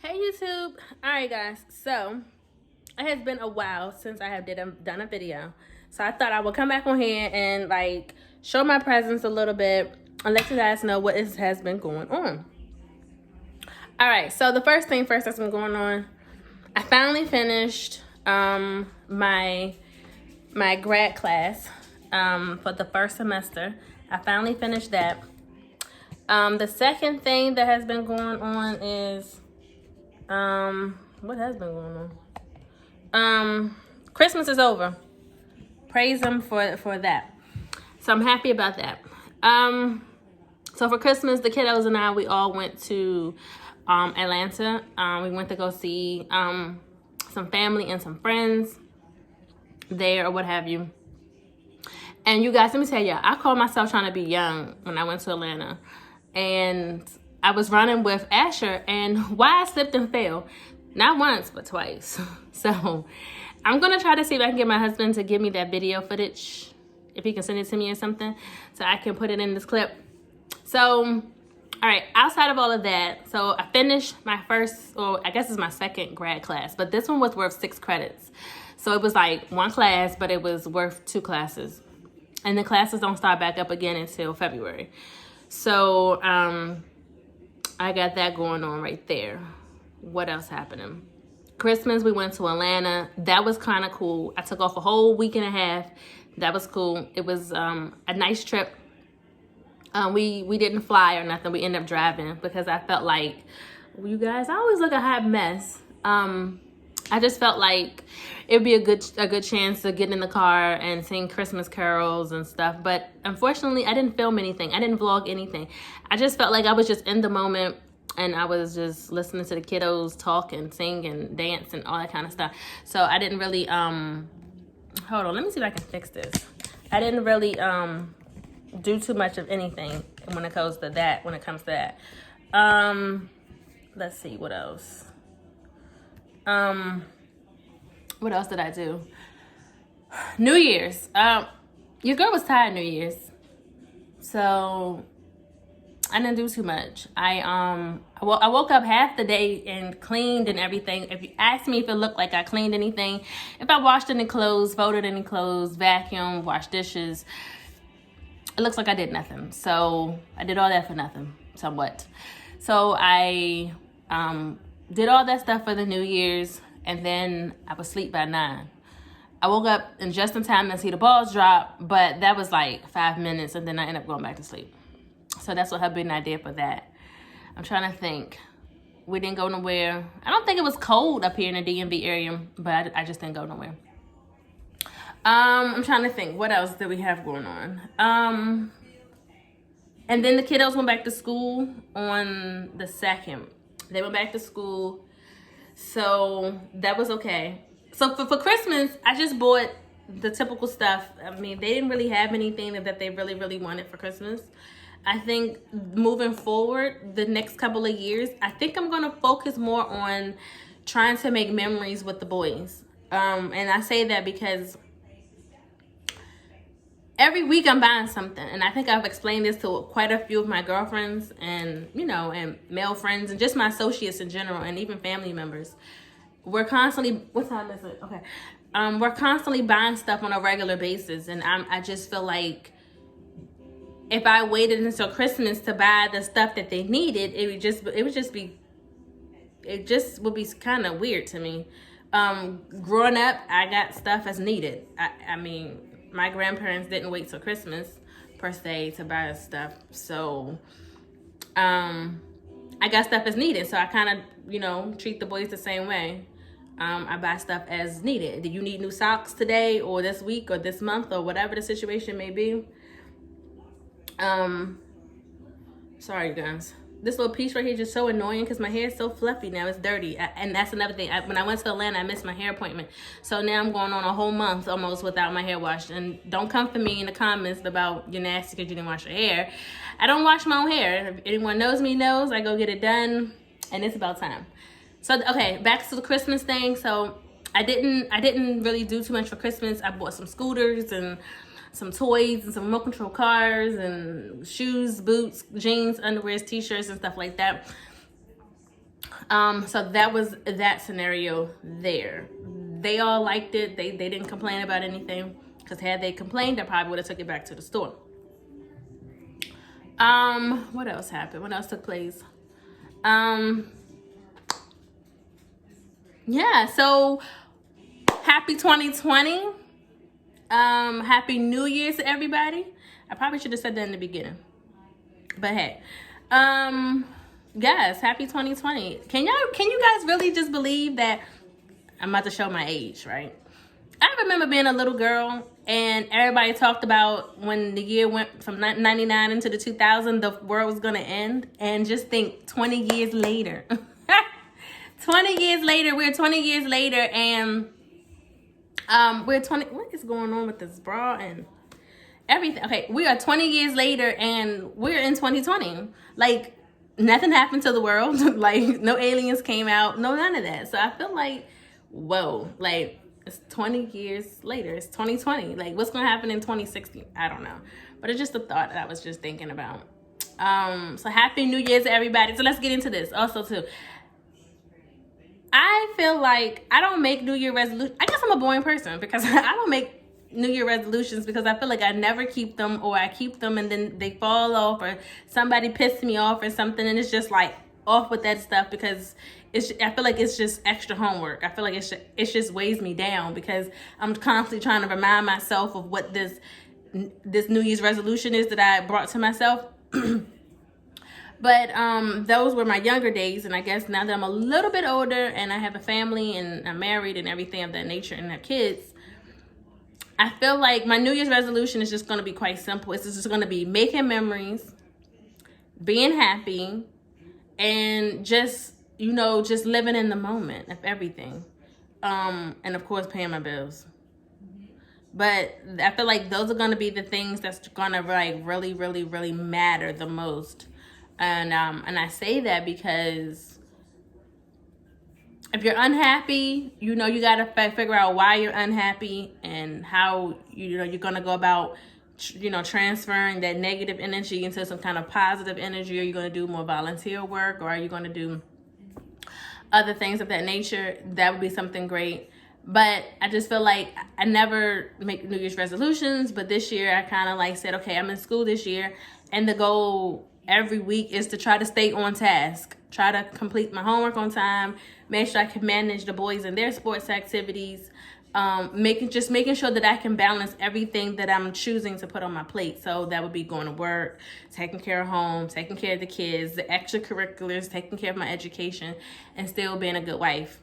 Hey YouTube. Alright guys, so it has been a while since I have done a video. So I thought I would come back on here and like show my presence a little bit and let you guys know what has been going on. Alright, so the first thing first that's been going on, I finally finished my grad class for the first semester. I finally finished that. The second thing that has been going on is what has been going on? Christmas is over. Praise him for that. So I'm happy about that. So for Christmas, the kiddos and I, we all went to Atlanta. We went to go see some family and some friends there or what have you. And you guys, let me tell you, I called myself trying to be young when I went to Atlanta. And I was running with Asher, and why I slipped and fell, not once, but twice. So I'm going to try to see if I can get my husband to give me that video footage, if he can send it to me or something, so I can put it in this clip. So, all right, outside of all of that, so I finished my first, or I guess it's my second grad class, but this one was worth 6 credits. So it was like one class, but it was worth 2 classes. And the classes don't start back up again until February. So, I got that going on right there. What else happening? Christmas, we went to Atlanta. That was kind of cool. I took off a whole week and a half. That was cool. It was a nice trip. We didn't fly or nothing. We ended up driving because I felt like, well, you guys, I always look a hot mess. I just felt like it'd be a good chance to get in the car and sing Christmas carols and stuff. But unfortunately, I didn't film anything. I didn't vlog anything. I just felt like I was just in the moment and I was just listening to the kiddos talk and sing and dance and all that kind of stuff. So I didn't really, hold on, let me see if I can fix this. I didn't really do too much of anything when it comes to that. Let's see, what else? What else did I do? New Year's. Your girl was tired New Year's. So I didn't do too much. I woke up half the day and cleaned and everything. If you ask me if it looked like I cleaned anything, if I washed any clothes, folded any clothes, vacuumed, washed dishes, it looks like I did nothing. So I did all that for nothing, somewhat. So I did all that stuff for the New Year's, and then I was asleep by 9. I woke up just in time to see the balls drop, but that was like 5 minutes, and then I ended up going back to sleep. So that's what her big idea for that. I'm trying to think. We didn't go nowhere. I don't think it was cold up here in the DMV area, but I just didn't go nowhere. I'm trying to think. What else did we have going on? And then the kiddos went back to school on the 2nd. They went back to school, so that was okay. So for Christmas, I just bought the typical stuff. I mean, they didn't really have anything that they really, really wanted for Christmas. I think moving forward, the next couple of years, I think I'm going to focus more on trying to make memories with the boys. And I say that because every week I'm buying something, and I think I've explained this to quite a few of my girlfriends and, you know, and male friends and just my associates in general and even family members. We're constantly, what time is it? Okay. We're constantly buying stuff on a regular basis, and I just feel like if I waited until Christmas to buy the stuff that they needed, it would be kind of weird to me. Growing up, I got stuff as needed. I mean, my grandparents didn't wait till Christmas, per se, to buy us stuff. So, I got stuff as needed. So I kind of, you know, treat the boys the same way. I buy stuff as needed. Do you need new socks today or this week or this month or whatever the situation may be? Sorry, guys. This little piece right here is just so annoying because my hair is so fluffy now. It's dirty. And that's another thing. When I went to Atlanta, I missed my hair appointment. So now I'm going on a whole month almost without my hair washed. And don't come for me in the comments about you're nasty because you didn't wash your hair. I don't wash my own hair. If anyone knows me knows. I go get it done. And it's about time. So, okay, back to the Christmas thing. So I didn't really do too much for Christmas. I bought some scooters and some toys and some remote control cars and shoes, boots, jeans, underwears, t-shirts, and stuff like that. So that was that scenario there. They all liked it. They didn't complain about anything, because had they complained, I probably would have took it back to the store. What else happened? What else took place? Yeah, so happy 2020. Happy New Year's to everybody. I probably should have said that in the beginning. But hey. Guys, happy 2020. Can you guys really just believe that I'm about to show my age, right? I remember being a little girl and everybody talked about when the year went from 99 into the 2000, the world was going to end. And just think 20 years later. 20 years later, we're 20 years later, and we're 20. What is going on with this bra and everything? Okay, we are 20 years later and we're in 2020. Like, nothing happened to the world. Like, no aliens came out, no none of that. So I feel like, whoa, like, it's 20 years later. It's 2020. Like, what's going to happen in 2060? I don't know. But it's just a thought that I was just thinking about. So happy New Year's to everybody. So let's get into this. Also, too, I feel like I don't make New Year resolutions. I guess I'm a boring person because I don't make New Year resolutions because I feel like I never keep them, or I keep them and then they fall off, or somebody pissed me off or something, and it's just like off with that stuff because I feel like it's just extra homework. I feel like it just weighs me down because I'm constantly trying to remind myself of what this New Year's resolution is that I brought to myself. But those were my younger days, and I guess now that I'm a little bit older and I have a family and I'm married and everything of that nature and have kids, I feel like my New Year's resolution is just going to be quite simple. It's just going to be making memories, being happy, and just, just living in the moment of everything. And of course, paying my bills. But I feel like those are going to be the things that's going to like really, really, really matter the most. And I say that because if you're unhappy, you got to figure out why you're unhappy and how, you're going to go about, transferring that negative energy into some kind of positive energy. Are you going to do more volunteer work, or are you going to do other things of that nature? That would be something great. But I just feel like I never make New Year's resolutions. But this year I kind of like said, okay, I'm in school this year, and the goal every week is to try to stay on task, try to complete my homework on time, make sure I can manage the boys and their sports activities, making sure that I can balance everything that I'm choosing to put on my plate. So that would be going to work, taking care of home, taking care of the kids, the extracurriculars, taking care of my education, and still being a good wife.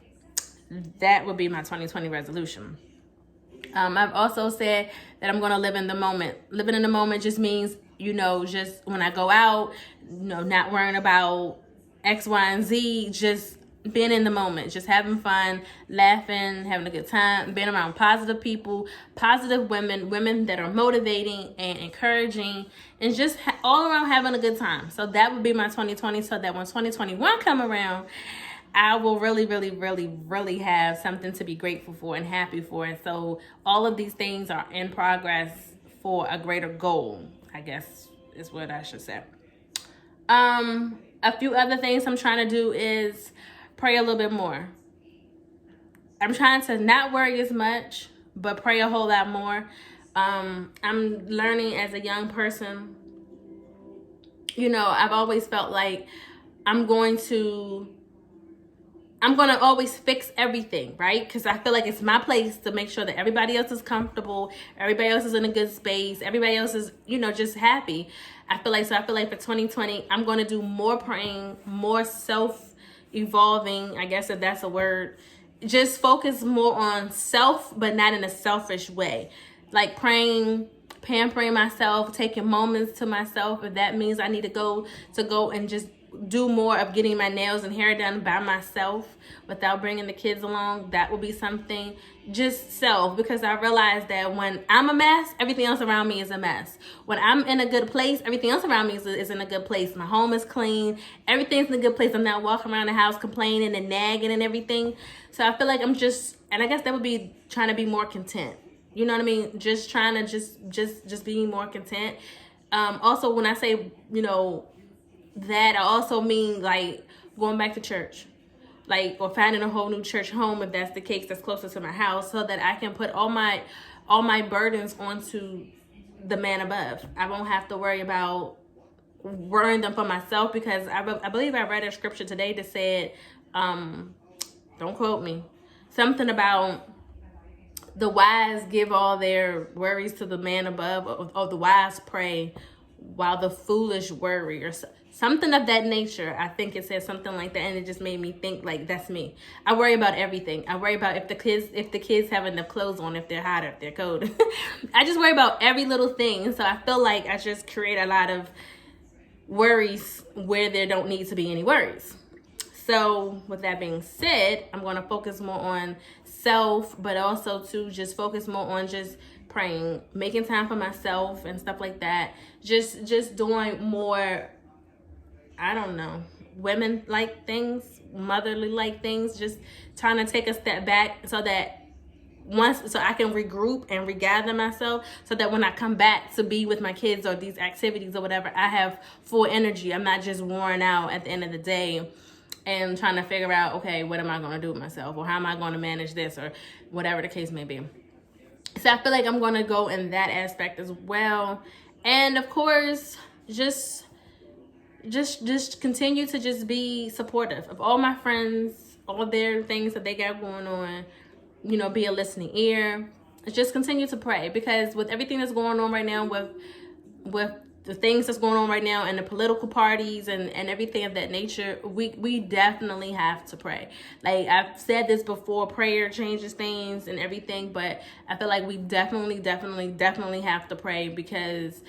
That would be my 2020 resolution. I've also said that I'm going to live in the moment. Living in the moment just means, just when I go out, not worrying about X, Y, and Z, just being in the moment, just having fun, laughing, having a good time, being around positive people, positive women that are motivating and encouraging, and just all around having a good time. So that would be my 2020, so that when 2021 come around, I will really, really, really, really have something to be grateful for and happy for. And so all of these things are in progress for a greater goal, I guess is what I should say. A few other things I'm trying to do is pray a little bit more. I'm trying to not worry as much, but pray a whole lot more. I'm learning as a young person, I've always felt like I'm going to always fix everything, right? Because I feel like it's my place to make sure that everybody else is comfortable, everybody else is in a good space, everybody else is, just happy. I feel like for 2020, I'm going to do more praying, more self-evolving, I guess if that's a word. Just focus more on self, but not in a selfish way. Like praying, pampering myself, taking moments to myself. If that means I need to go and just do more of getting my nails and hair done by myself without bringing the kids along, that would be something. Just self, because I realize that when I'm a mess, everything else around me is a mess. When I'm in a good place, everything else around me is in a good place. My home is clean, everything's in a good place. I'm not walking around the house complaining and nagging and everything. So I feel like and I guess that would be trying to be more content. You know what I mean? Just trying to just being more content. Also, when I say, that I also mean like going back to church. like, or finding a whole new church home, if that's the case, that's closer to my house, so that I can put all my burdens onto the man above. I won't have to worry about worrying them for myself, because I believe I read a scripture today that said, don't quote me, something about the wise give all their worries to the man above, or the wise pray while the foolish worry, or something of that nature. I think it says something like that, and it just made me think, like, that's me. I worry about everything. I worry about if the kids have enough clothes on, if they're hot, if they're cold. I just worry about every little thing. So I feel like I just create a lot of worries where there don't need to be any worries. So with that being said, I'm going to focus more on self, but also to just focus more on just praying, making time for myself and stuff like that. Just doing more, I don't know, women like things, motherly like things, just trying to take a step back so I can regroup and regather myself, so that when I come back to be with my kids or these activities or whatever, I have full energy. I'm not just worn out at the end of the day and trying to figure out, okay, what am I going to do with myself, or how am I going to manage this, or whatever the case may be. So I feel like I'm going to go in that aspect as well. And of course, just continue to just be supportive of all my friends, all their things that they got going on. You know, be a listening ear. Just continue to pray, because with everything that's going on right now, with the things that's going on right now, and the political parties and everything of that nature, we definitely have to pray. Like I've said this before, prayer changes things and everything, but I feel like we definitely have to pray, because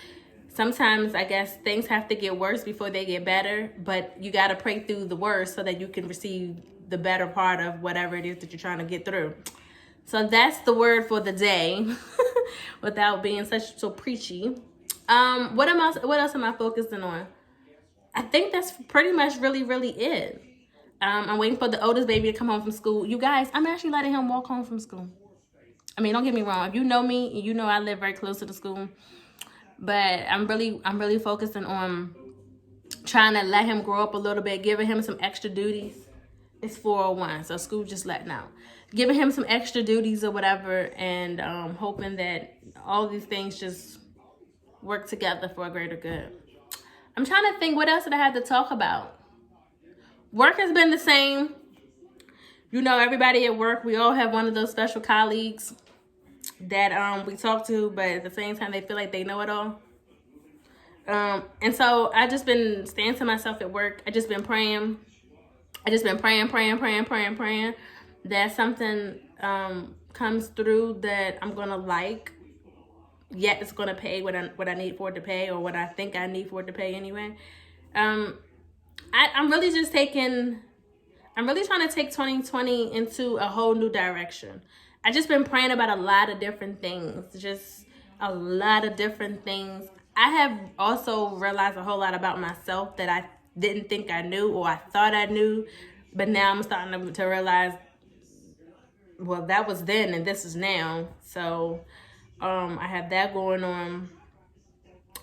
sometimes I guess things have to get worse before they get better, but you got to pray through the worst so that you can receive the better part of whatever it is that you're trying to get through. So that's the word for the day, without being so preachy. What else am I focusing on? I think that's pretty much really it. I'm waiting for the oldest baby to come home from school. You guys, I'm actually letting him walk home from school. I mean, don't get me wrong. If you know me, you know I live very close to the school. But I'm really focusing on trying to let him grow up a little bit, giving him some extra duties. It's 4:01, so school just letting out. Giving him some extra duties or whatever, and hoping that all these things just work together for a greater good. I'm trying to think, what else did I have to talk about? Work has been the same. You know, everybody at work, we all have one of those special colleagues that we talk to, but at the same time, they feel like they know it all. And so I just been staying to myself at work. I just been praying. Praying that something comes through that I'm gonna like. Yet it's gonna pay what I need for it to pay, or what I think I need for it to pay anyway. I'm really trying to take 2020 into a whole new direction. I just been praying about a lot of different things, just a lot of different things. I have also realized a whole lot about myself that I didn't think I knew, or I thought I knew, but now I'm starting to realize, well, that was then and this is now. So I have that going on.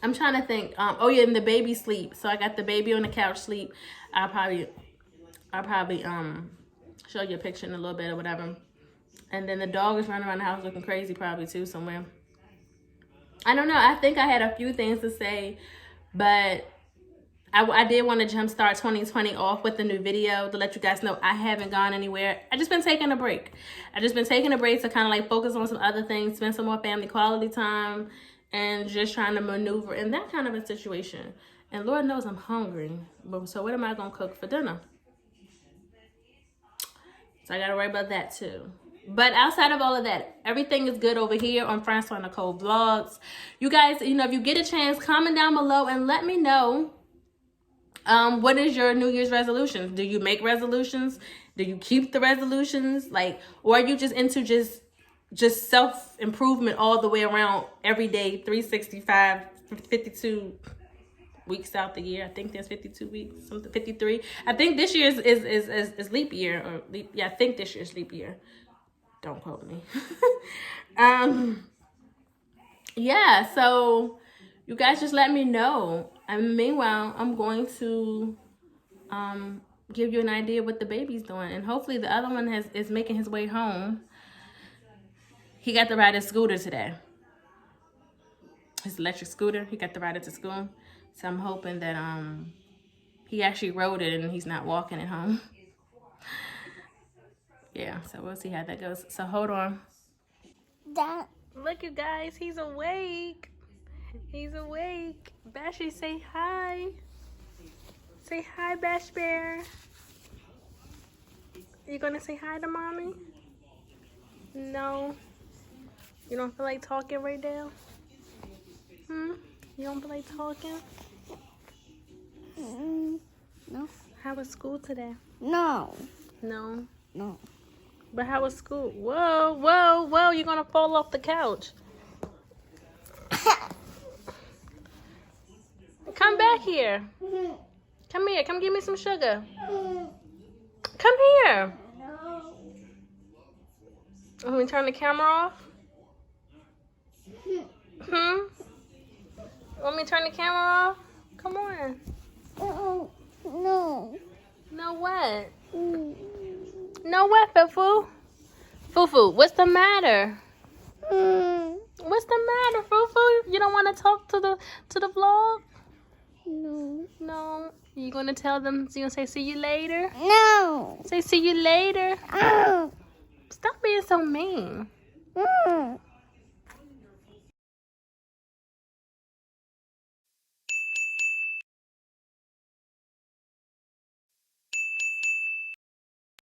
I'm trying to think. Oh yeah, and the baby sleep. So I got the baby on the couch sleep. I'll probably show you a picture in a little bit or whatever. And then the dog is running around the house looking crazy probably too somewhere. I don't know. I think I had a few things to say, but I did want to jumpstart 2020 off with a new video to let you guys know I haven't gone anywhere. I just been taking a break. I just been taking a break to kind of like focus on some other things, spend some more family quality time, and just trying to maneuver in that kind of a situation. And Lord knows I'm hungry. So what am I going to cook for dinner? So I got to worry about that too. But outside of all of that, everything is good over here on Francois Nicole Vlogs. You guys, you know, if you get a chance, comment down below and let me know. What is your New Year's resolutions? Do you make resolutions? Do you keep the resolutions? Like, or are you just into just self-improvement all the way around every day, 365, 52 weeks out the year? I think there's 52 weeks, something 53. I think this year is leap year, or yeah, I think this year's leap year. Don't quote me. Yeah, so you guys just let me know. And meanwhile, I'm going to give you an idea what the baby's doing. And hopefully the other one is making his way home. He got to ride his scooter today. His electric scooter. He got to ride it to school. So I'm hoping that he actually rode it and he's not walking it home. Yeah, so we'll see how that goes. So hold on. Dad. Look, you guys, he's awake. He's awake. Bashy, say hi. Say hi, Bash Bear. You gonna say hi to mommy? No. You don't feel like talking right now? You don't feel like talking? No. How was school today? No. No. No. But how was school? Whoa, whoa, whoa, you're gonna fall off the couch. Come back here. Come here, come give me some sugar. Come here. Want me to turn the camera off? Want me to turn the camera off? Come on. No. No what? No what, Fufu? Fufu, what's the matter? What's the matter, Fufu? You don't want to talk to the vlog? No. No. You gonna tell them? You gonna say see you later? No. Say see you later. Stop being so mean.